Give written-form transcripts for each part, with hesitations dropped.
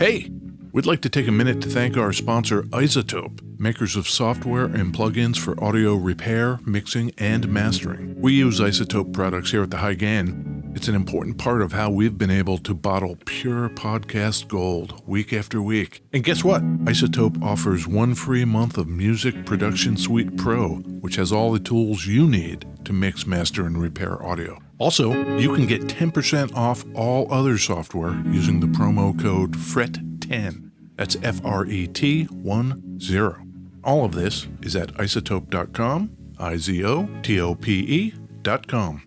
Hey, we'd like to take a minute to thank our sponsor, iZotope, makers of software and plugins for audio repair, mixing, and mastering. We use iZotope products here at the High Gain. It's an important part of how we've been able to bottle pure podcast gold week after week. And guess what? iZotope offers 1 free month of Music Production Suite Pro, which has all the tools you need to mix, master, and repair audio. Also, you can get 10% off all other software using the promo code FRET10. That's FRET10. All of this is at iZotope.com, iZotope.com.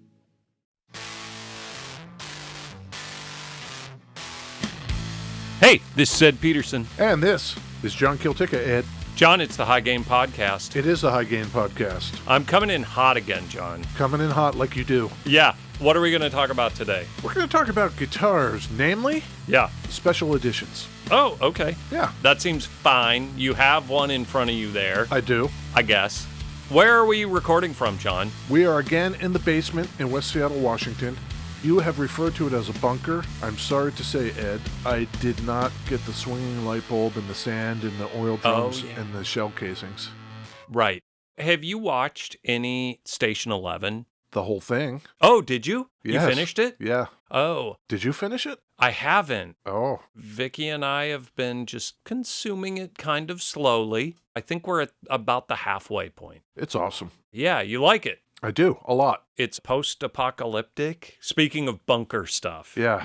Hey, this is Ed Peterson. And this is John Kiltica, Ed. John, it's the High Gain Podcast. It is the High Gain Podcast. I'm coming in hot again, John. Coming in hot like you do. Yeah. What are we going to talk about today? We're going to talk about guitars, namely special editions. Oh, okay. Yeah. That seems fine. You have one in front of you there. I do. I guess. Where are we recording from, John? We are again in the basement in West Seattle, Washington. You have referred to it as a bunker. I'm sorry to say, Ed, I did not get the swinging light bulb and the sand and the oil drums and the shell casings. Right. Have you watched any Station 11? The whole thing. Oh, did you? Yes. You finished it? Yeah. Oh. Did you finish it? I haven't. Oh. Vicky and I have been just consuming it kind of slowly. I think we're at about the halfway point. It's awesome. Yeah, you like it. I do, a lot. It's post-apocalyptic. Speaking of bunker stuff, yeah.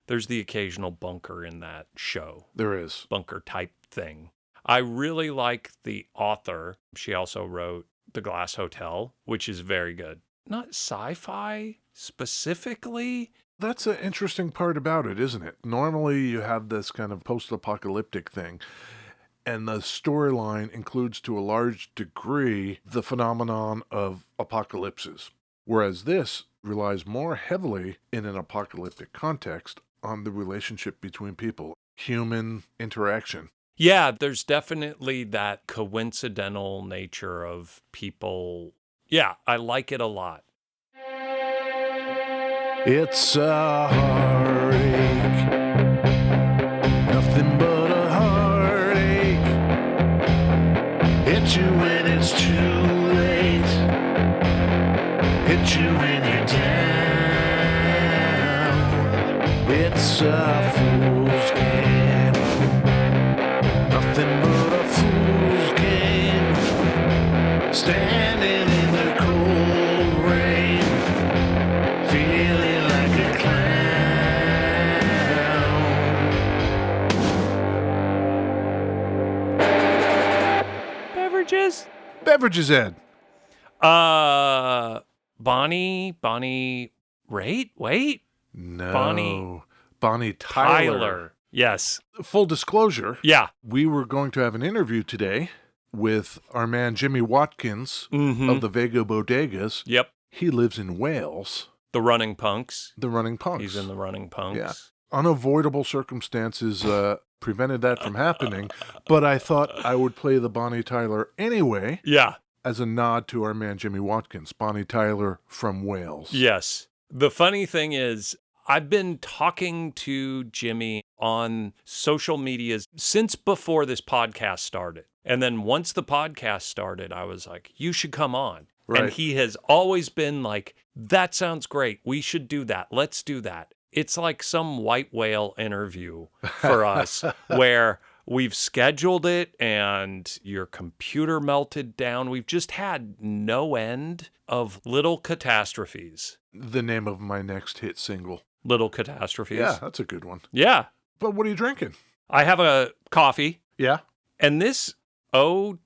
There's the occasional bunker in that show. There is. Bunker type thing. I really like the author. She also wrote The Glass Hotel, which is very good. Not sci-fi specifically. That's an interesting part about it, isn't it? Normally you have this kind of post-apocalyptic thing. And the storyline includes, to a large degree, the phenomenon of apocalypses. Whereas this relies more heavily, in an apocalyptic context, on the relationship between people, human interaction. Yeah, there's definitely that coincidental nature of people. Yeah, I like it a lot. It's a heartache, nothing but a heartache. Hit you when it's too late, hit you when you're down. It's a fool's game, nothing but a fool's game. Standing in the cold rain, feeling like a clown. Beverages, Ed. Bonnie Raitt? Wait. No. Bonnie Tyler. Yes. Full disclosure. Yeah. We were going to have an interview today with our man Jimmy Watkins of the Vega Bodegas. Yep. He lives in Wales. The Running Punks. He's in the Running Punks. Yeah. Unavoidable circumstances prevented that from happening, but I thought I would play the Bonnie Tyler anyway. Yeah. As a nod to our man Jimmy Watkins, Bonnie Tyler from Wales. Yes. The funny thing is, I've been talking to Jimmy on social media since before this podcast started. And then once the podcast started, I was like, you should come on. Right. And he has always been like, that sounds great. We should do that. Let's do that. It's like some white whale interview for us where we've scheduled it and your computer melted down. We've just had no end of little catastrophes. The name of my next hit single. Little Catastrophes. Yeah, that's a good one. Yeah. But what are you drinking? I have a coffee. Yeah. And this Owyn,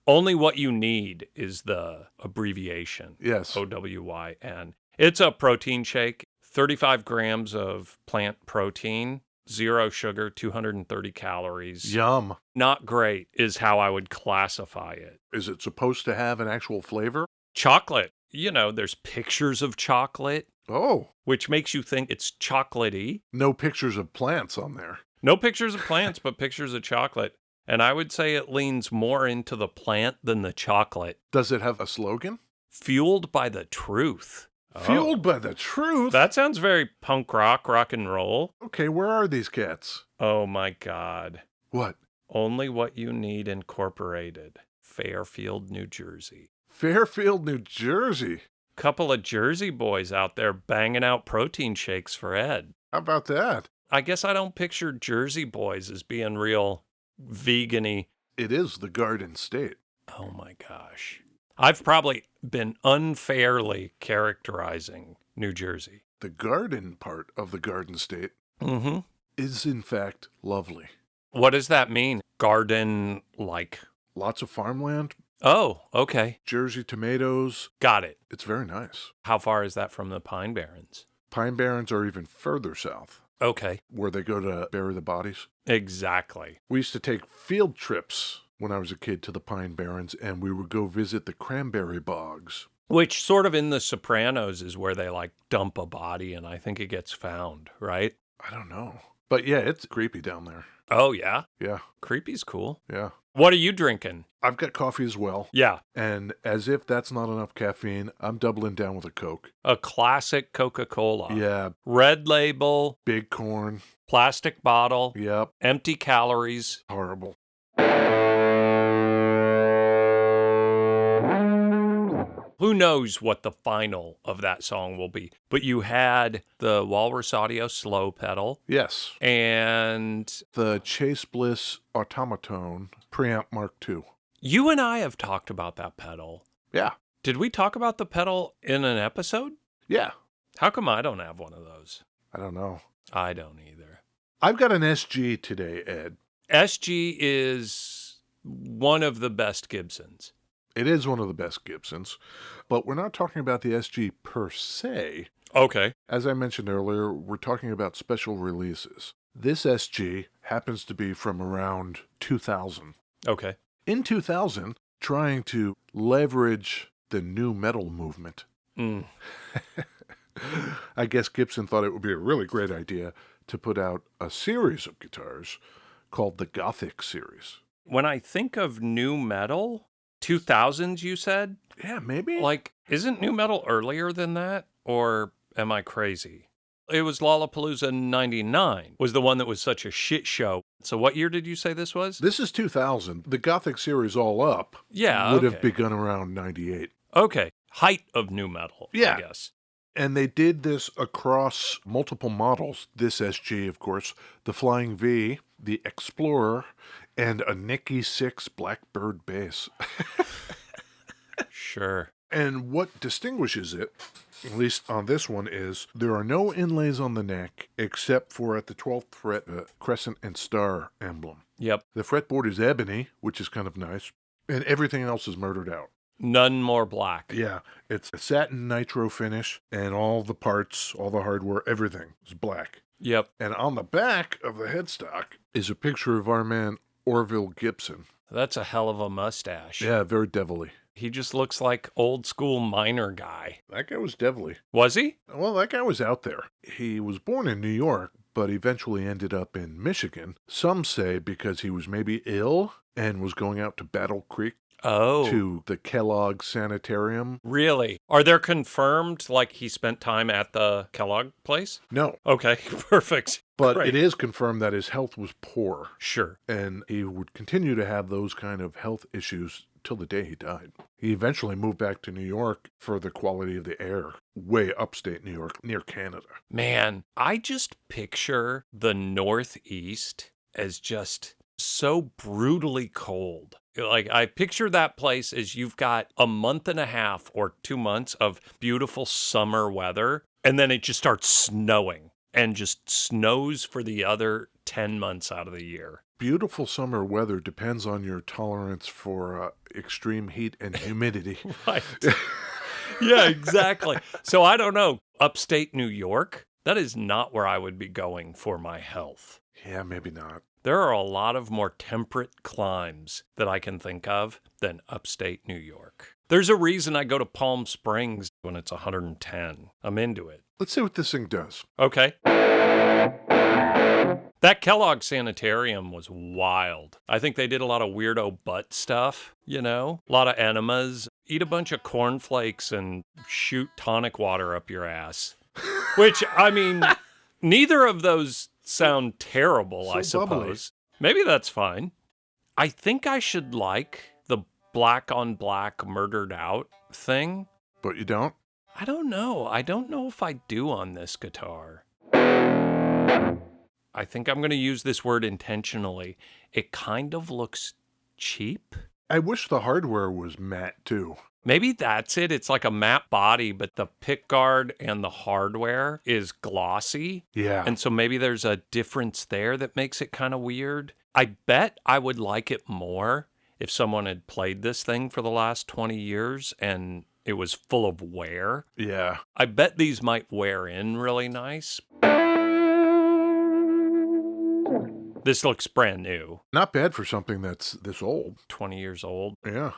Only What You Need is the abbreviation. Yes. Owyn. It's a protein shake, 35 grams of plant protein, 0 sugar, 230 calories. Yum. Not great is how I would classify it. Is it supposed to have an actual flavor? Chocolate. There's pictures of chocolate. Oh. Which makes you think it's chocolatey. No pictures of plants on there. No pictures of plants, but pictures of chocolate. And I would say it leans more into the plant than the chocolate. Does it have a slogan? Fueled by the truth. Fueled by the truth? That sounds very punk rock and roll. Okay, where are these cats? Oh my God. What? Only What You Need Incorporated, Fairfield, New Jersey. Fairfield, New Jersey. Couple of Jersey boys out there banging out protein shakes for Ed. How about that? I guess I don't picture Jersey boys as being real vegan-y. It is the Garden State. Oh my gosh. I've probably been unfairly characterizing New Jersey. The garden part of the Garden State is, in fact, lovely. What does that mean? Garden-like? Lots of farmland. Oh, okay. Jersey tomatoes. Got it. It's very nice. How far is that from the Pine Barrens? Pine Barrens are even further south. Okay. Where they go to bury the bodies. Exactly. We used to take field trips when I was a kid to the Pine Barrens, and we would go visit the cranberry bogs. Which sort of in The Sopranos is where they like dump a body and I think it gets found, right? I don't know. But yeah, it's creepy down there. Oh, yeah? Yeah. Creepy's cool. Yeah. What are you drinking? I've got coffee as well. Yeah. And as if that's not enough caffeine, I'm doubling down with a Coke. A classic Coca-Cola. Yeah. Red label. Big corn. Plastic bottle. Yep. Empty calories. Horrible. Who knows what the final of that song will be? But you had the Walrus Audio slow pedal. Yes. And the Chase Bliss Automaton Preamp Mark II. You and I have talked about that pedal. Yeah. Did we talk about the pedal in an episode? Yeah. How come I don't have one of those? I don't know. I don't either. I've got an SG today, Ed. SG is one of the best Gibsons. It is one of the best Gibsons, but we're not talking about the SG per se. Okay. As I mentioned earlier, we're talking about special releases. This SG happens to be from around 2000. Okay. In 2000, trying to leverage the new metal movement. I guess Gibson thought it would be a really great idea to put out a series of guitars called the Gothic series. When I think of new metal, 2000s you said? Yeah, maybe. Like, isn't new metal earlier than that? Or am I crazy? It was Lollapalooza 99 was the one that was such a shit show. So what year did you say this was? This is 2000. The Gothic series all up would have begun around 98. Okay. Height of new metal, I guess. And they did this across multiple models. This SG, of course, the Flying V, the Explorer, and a Nicky 6 Blackbird bass. Sure. And what distinguishes it, at least on this one, is there are no inlays on the neck except for at the 12th fret, crescent and star emblem. Yep. The fretboard is ebony, which is kind of nice, and everything else is murdered out. None more black. Yeah, it's a satin nitro finish, and all the parts, all the hardware, everything is black. Yep. And on the back of the headstock is a picture of our man Orville Gibson. That's a hell of a mustache. Yeah, very devilly. He just looks like old school miner guy. That guy was devilly. Was he? Well, that guy was out there. He was born in New York, but eventually ended up in Michigan. Some say because he was maybe ill and was going out to Battle Creek. Oh. To the Kellogg Sanitarium. Really? Are there confirmed, like, he spent time at the Kellogg place? No. Okay, perfect. But Great. It is confirmed that his health was poor. Sure. And he would continue to have those kind of health issues till the day he died. He eventually moved back to New York for the quality of the air, way upstate New York, near Canada. Man, I just picture the Northeast as just so brutally cold. Like, I picture that place as you've got a month and a half or 2 months of beautiful summer weather, and then it just starts snowing and just snows for the other 10 months out of the year. Beautiful summer weather depends on your tolerance for extreme heat and humidity. Right. Yeah, exactly. So I don't know. Upstate New York, that is not where I would be going for my health. Yeah, maybe not. There are a lot of more temperate climes that I can think of than upstate New York. There's a reason I go to Palm Springs when it's 110. I'm into it. Let's see what this thing does. Okay. That Kellogg Sanitarium was wild. I think they did a lot of weirdo butt stuff, you know? A lot of enemas. Eat a bunch of cornflakes and shoot tonic water up your ass. Which, I mean, neither of those sound terrible, I suppose. Bubbly. Maybe that's fine. I think I should like the black on black murdered out thing. But you don't? I don't know. I don't know if I do on this guitar. I think I'm going to use this word intentionally. It kind of looks cheap. I wish the hardware was matte, too. Maybe that's it. It's like a matte body, but the pickguard and the hardware is glossy. Yeah. And so maybe there's a difference there that makes it kind of weird. I bet I would like it more if someone had played this thing for the last 20 years and it was full of wear. Yeah. I bet these might wear in really nice. This looks brand new. Not bad for something that's this old. 20 years old. Yeah.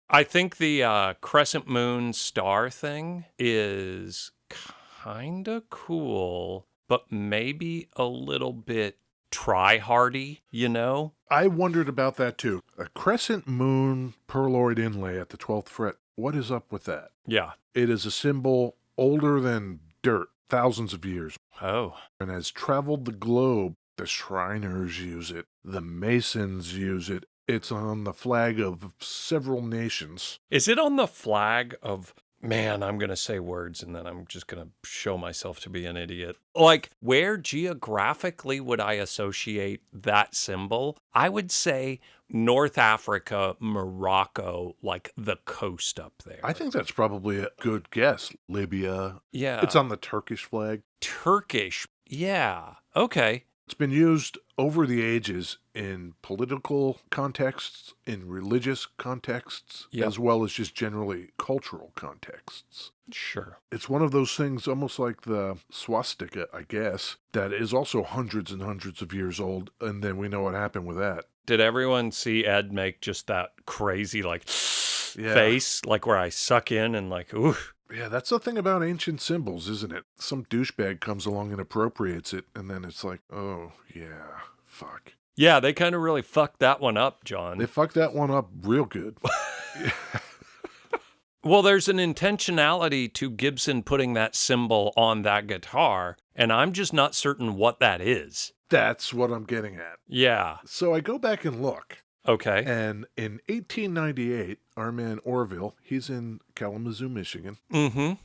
I think the crescent moon star thing is kind of cool, but maybe a little bit try-hardy, you know? I wondered about that, too. A crescent moon perloid inlay at the 12th fret. What is up with that? Yeah. It is a symbol older than dirt, thousands of years, Oh. and has traveled the globe. The Shriners use it. The Masons use it. It's on the flag of several nations. Is it on the flag of... Man, I'm going to say words and then I'm just going to show myself to be an idiot. Like, where geographically would I associate that symbol? I would say North Africa, Morocco, like the coast up there. I think that's probably a good guess. Libya. Yeah. It's on the Turkish flag. Turkish. Yeah. Okay. It's been used over the ages in political contexts, in religious contexts, Yep. as well as just generally cultural contexts. Sure. It's one of those things, almost like the swastika, I guess, that is also hundreds and hundreds of years old, and then we know what happened with that. Did everyone see Ed make just that crazy, like, Yeah. face? Like where I suck in and like, ooh. Yeah, that's the thing about ancient symbols, isn't it? Some douchebag comes along and appropriates it, and then it's like, oh, yeah, fuck. Yeah, they kind of really fucked that one up, John. They fucked that one up real good. Well, there's an intentionality to Gibson putting that symbol on that guitar, and I'm just not certain what that is. That's what I'm getting at. Yeah. So I go back and look, Okay. and in 1898, our man Orville, he's in Kalamazoo, Michigan,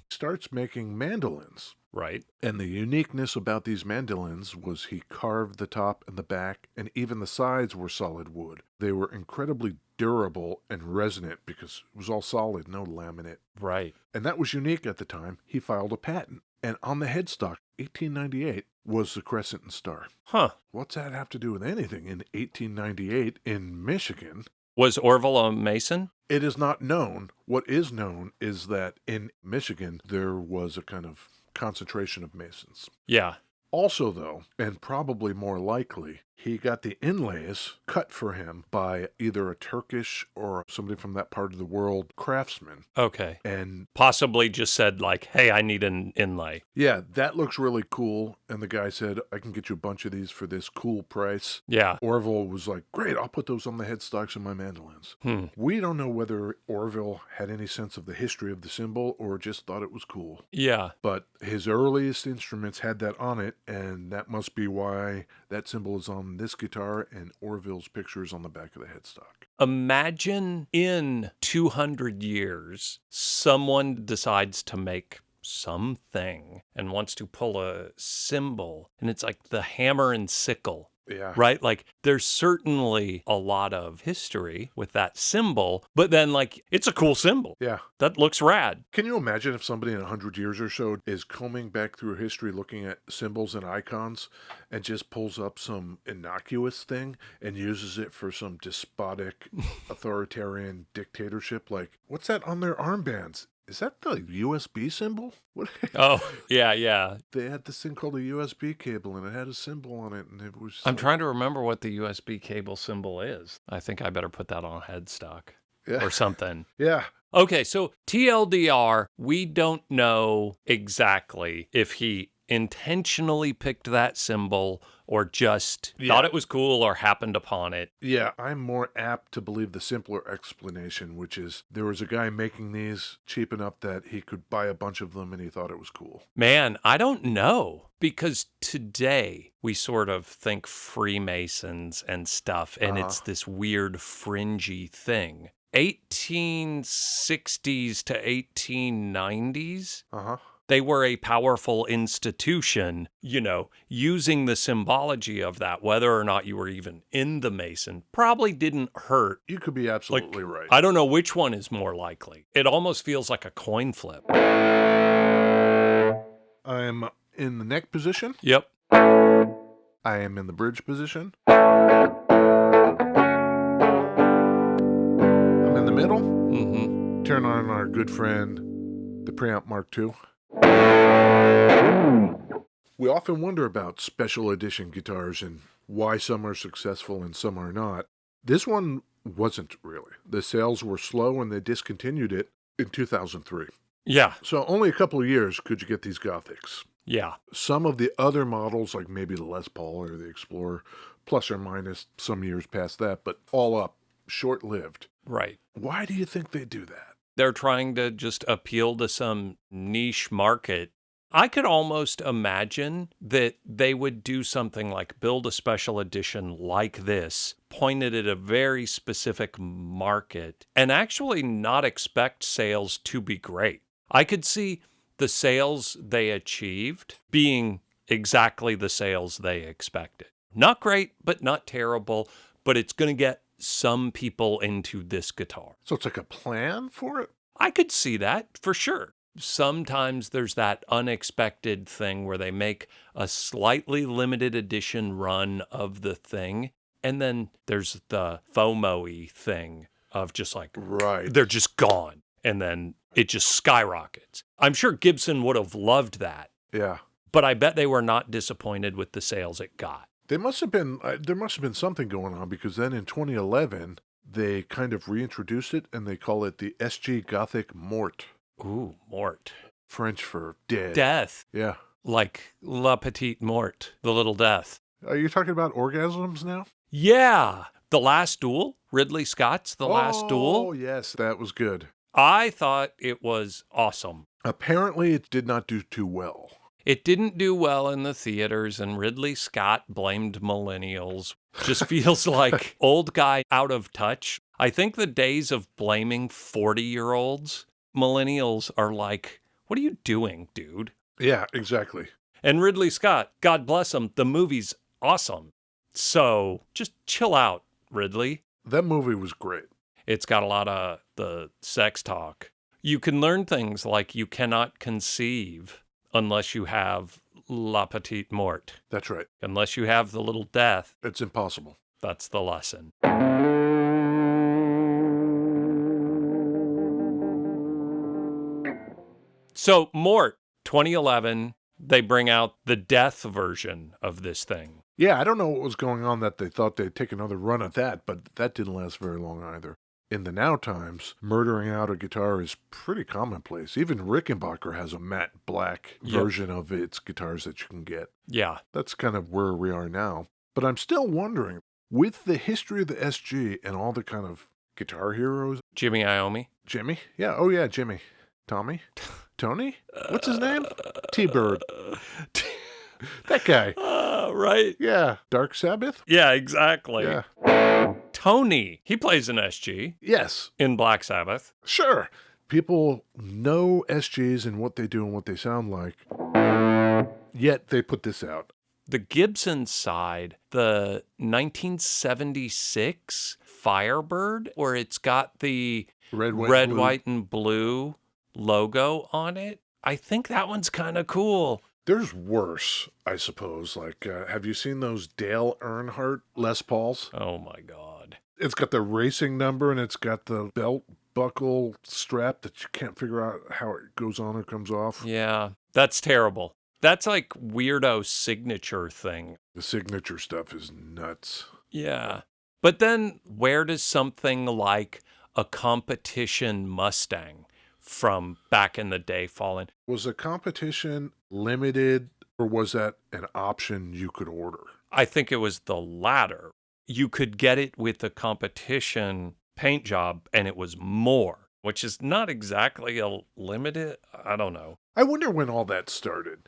starts making mandolins. Right. And the uniqueness about these mandolins was he carved the top and the back, and even the sides were solid wood. They were incredibly durable and resonant because it was all solid, no laminate. Right. And that was unique at the time. He filed a patent. And on the headstock, 1898, was the crescent and star. Huh. What's that have to do with anything in 1898 in Michigan? Was Orville a Mason? It is not known. What is known is that in Michigan, there was a kind of concentration of Masons. Yeah. Also, though, and probably more likely, he got the inlays cut for him by either a Turkish or somebody from that part of the world craftsman. Okay. And Possibly just said like, hey, I need an inlay. yeah, that looks really cool. And the guy said, I can get you a bunch of these for this cool price. Yeah. Orville was like, great, I'll put those on the headstocks of my mandolins. We don't know whether Orville had any sense of the history of the symbol or just thought it was cool. Yeah. But his earliest instruments had that on it, and that must be why that symbol is on this guitar and Orville's picture is on the back of the headstock. Imagine in 200 years, someone decides to make something and wants to pull a symbol, and it's like the hammer and sickle. Yeah. Right? Like, there's certainly a lot of history with that symbol, but then, like, it's a cool symbol. Yeah. That looks rad. Can you imagine if somebody in 100 years or so is combing back through history looking at symbols and icons and just pulls up some innocuous thing and uses it for some despotic, authoritarian dictatorship? Like, what's that on their armbands? Is that the USB symbol? What? Oh, yeah. They had this thing called a USB cable, and it had a symbol on it, and it was. I'm trying to remember what the USB cable symbol is. I think I better put that on headstock or something. Yeah. Okay, so TLDR, we don't know exactly if he intentionally picked that symbol or just thought it was cool or happened upon it. Yeah, I'm more apt to believe the simpler explanation, which is there was a guy making these cheap enough that he could buy a bunch of them and he thought it was cool. Man, I don't know, because today we sort of think Freemasons and stuff, and it's this weird fringy thing. 1860s to 1890s, they were a powerful institution, using the symbology of that, whether or not you were even in the Mason, probably didn't hurt. You could be absolutely right. I don't know which one is more likely. It almost feels like a coin flip. I'm in the neck position. Yep. I am in the bridge position. I'm in the middle. Mm-hmm. Turn on our good friend, the Preamp Mark II. We often wonder about special edition guitars and why some are successful and some are not. This one wasn't really. The sales were slow and they discontinued it in 2003. Yeah. So only a couple of years could you get these Gothics. Yeah. Some of the other models, like maybe the Les Paul or the Explorer, plus or minus some years past that, but all up, short-lived. Right. Why do you think they do that? They're trying to just appeal to some niche market. I could almost imagine that they would do something like build a special edition like this, pointed at a very specific market, and actually not expect sales to be great. I could see the sales they achieved being exactly the sales they expected. Not great, but not terrible, but it's going to get some people into this guitar. So it's like a plan for it? I could see that for sure. Sometimes there's that unexpected thing where they make a slightly limited edition run of the thing, and then there's the FOMO-y thing of just like, they're just gone, and then it just skyrockets. I'm sure Gibson would have loved that. Yeah. But I bet they were not disappointed with the sales it got. There must have been something going on, because then in 2011, they kind of reintroduced it and they call it the SG Gothic Mort. Ooh, Mort. French for dead. Death. Yeah. Like La Petite Mort, the little death. Are you talking about orgasms now? Yeah. The Last Duel, Ridley Scott's The Last Duel. Oh, yes, that was good. I thought it was awesome. Apparently, it did not do too well. It didn't do well in the theaters, and Ridley Scott blamed millennials. Just feels like old guy out of touch. I think the days of blaming 40-year-olds, millennials are like, what are you doing, dude? Yeah, exactly. And Ridley Scott, God bless him, the movie's awesome. So just chill out, Ridley. That movie was great. It's got a lot of the sex talk. You can learn things like you cannot conceive unless you have La Petite Mort. That's right. Unless you have the little death. It's impossible. That's the lesson. So, Mort, 2011, they bring out the death version of this thing. Yeah, I don't know what was going on that they thought they'd take another run at that, but that didn't last very long either. In the now times, murdering out a guitar is pretty commonplace. Even Rickenbacker has a matte black version of its guitars that you can get. Yeah. That's kind of where we are now. But I'm still wondering, with the history of the SG and all the kind of guitar heroes... Jimmy Iommi? Jimmy? Yeah, oh yeah, Jimmy. Tommy? Tony? What's his name? T-Bird. That guy. Right. Yeah. Dark Sabbath? Yeah, exactly. Yeah. Tony, he plays an SG. Yes. In Black Sabbath. Sure. People know SGs and what they do and what they sound like, yet they put this out. The Gibson side, the 1976 Firebird, where it's got the red, white, and blue logo on it, I think that one's kind of cool. There's worse, I suppose. Like, have you seen those Dale Earnhardt Les Pauls? Oh, my God. It's got the racing number and it's got the belt buckle strap that you can't figure out how it goes on or comes off. Yeah, that's terrible. That's like weirdo signature thing. The signature stuff is nuts. Yeah. But then where does something like a competition Mustang from back in the day fall in? Was the competition limited, or was that an option you could order? I think it was the latter. You could get it with the competition paint job, and it was more, which is not exactly a limited. I don't know. I wonder when all that started.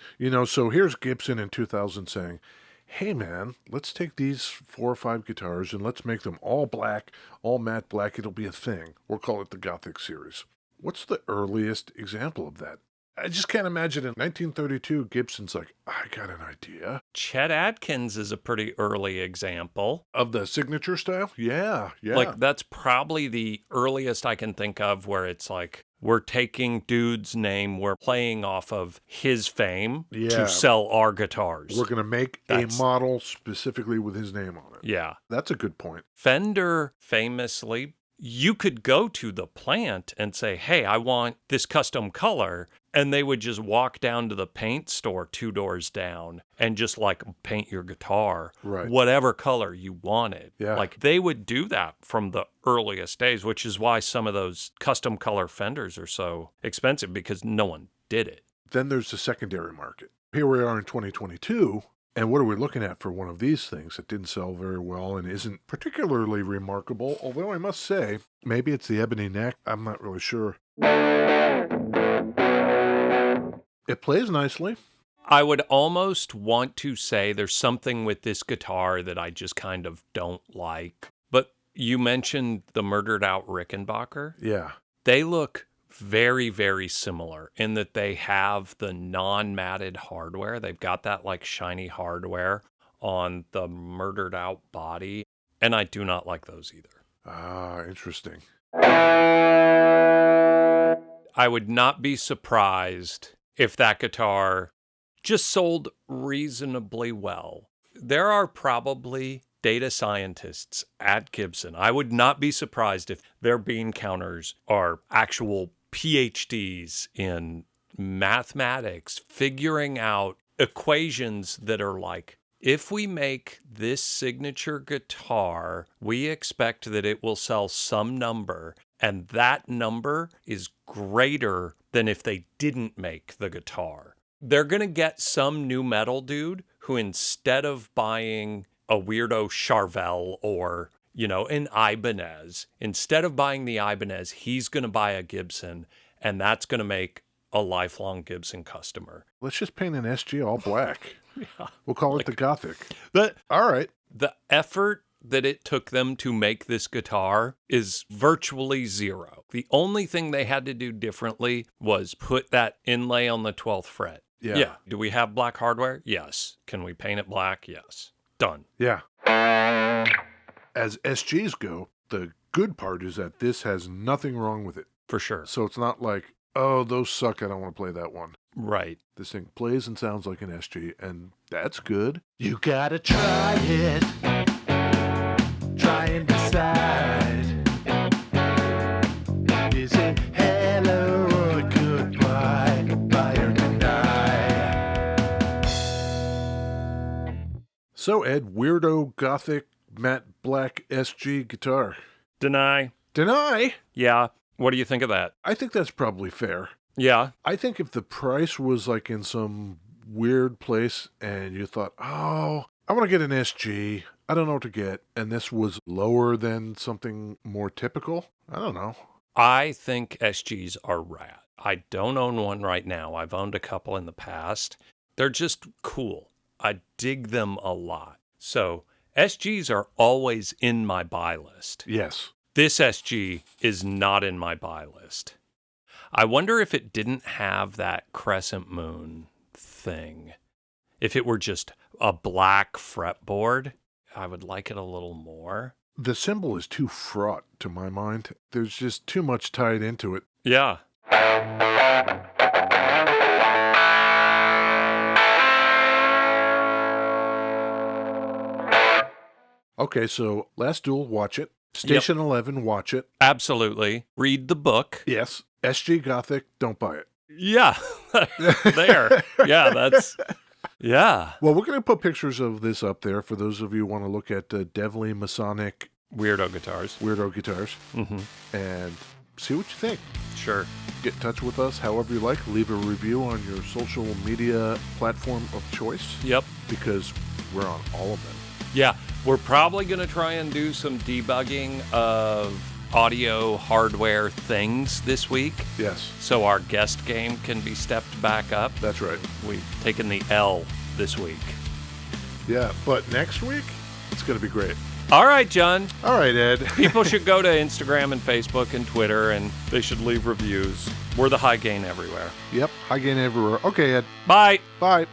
So here's Gibson in 2000 saying, hey man, let's take these 4 or 5 guitars and let's make them all black, all matte black. It'll be a thing. We'll call it the Gothic series. What's the earliest example of that? I just can't imagine in 1932, Gibson's like, I got an idea. Chet Atkins is a pretty early example. Of the signature style? Yeah. Like, that's probably the earliest I can think of where it's like, we're taking dude's name, we're playing off of his fame to sell our guitars. We're going to make a model specifically with his name on it. Yeah. That's a good point. Fender famously, you could go to the plant and say, hey, I want this custom color. And they would just walk down to the paint store 2 doors down and just like paint your guitar, whatever color you wanted. Yeah. Like they would do that from the earliest days, which is why some of those custom color Fenders are so expensive because no one did it. Then there's the secondary market. Here we are in 2022. And what are we looking at for one of these things that didn't sell very well and isn't particularly remarkable? Although I must say, maybe it's the ebony neck. I'm not really sure. It plays nicely. I would almost want to say there's something with this guitar that I just kind of don't like. But you mentioned the Murdered Out Rickenbacker. Yeah. They look very, very similar in that they have the non-matted hardware. They've got that like shiny hardware on the Murdered Out body. And I do not like those either. Ah, interesting. I would not be surprised if that guitar just sold reasonably well. There are probably data scientists at Gibson. I would not be surprised if their bean counters are actual PhDs in mathematics, figuring out equations that are like, if we make this signature guitar, we expect that it will sell some number, and that number is greater than if they didn't make the guitar. They're going to get some new metal dude who, instead of buying a weirdo Charvel or, an Ibanez, instead of buying the Ibanez, he's going to buy a Gibson, and that's going to make a lifelong Gibson customer. Let's just paint an SG all black. Yeah. We'll call it the Gothic. But all right. The effort that it took them to make this guitar is virtually zero. The only thing they had to do differently was put that inlay on the 12th fret. Yeah. Do we have black hardware? Yes. Can we paint it black? Yes. Done. Yeah. As SGs go, the good part is that this has nothing wrong with it. For sure. So it's not like, oh, those suck, I don't want to play that one. Right. This thing plays and sounds like an SG, and that's good. You gotta try it. Try and decide. Is it hello or goodbye? Buy or deny? So, Ed, weirdo Gothic matte black SG guitar. Deny. Deny? Yeah. What do you think of that? I think that's probably fair. Yeah. I think if the price was like in some weird place and you thought, oh, I want to get an SG, I don't know what to get, and this was lower than something more typical, I don't know. I think SGs are rad. I don't own one right now. I've owned a couple in the past. They're just cool. I dig them a lot. So SGs are always in my buy list. Yes. This SG is not in my buy list. I wonder if it didn't have that crescent moon thing. If it were just a black fretboard, I would like it a little more. The symbol is too fraught to my mind. There's just too much tied into it. Yeah. Okay, so last duel, watch it. Station 11, watch it. Absolutely. Read the book. Yes. SG Gothic, don't buy it. Yeah. There. Yeah, that's... Yeah. Well, we're going to put pictures of this up there for those of you who want to look at Devilly Masonic Weirdo guitars. Mm-hmm. And see what you think. Sure. Get in touch with us however you like. Leave a review on your social media platform of choice. Yep. Because we're on all of them. Yeah. We're probably going to try and do some debugging of audio hardware things this week. Yes. So our guest game can be stepped back up. That's right. We've taken the L this week. Yeah, but next week, it's going to be great. All right, John. All right, Ed. People should go to Instagram and Facebook and Twitter, and they should leave reviews. We're the High Gain everywhere. Yep, high gain everywhere. Okay, Ed. Bye. Bye.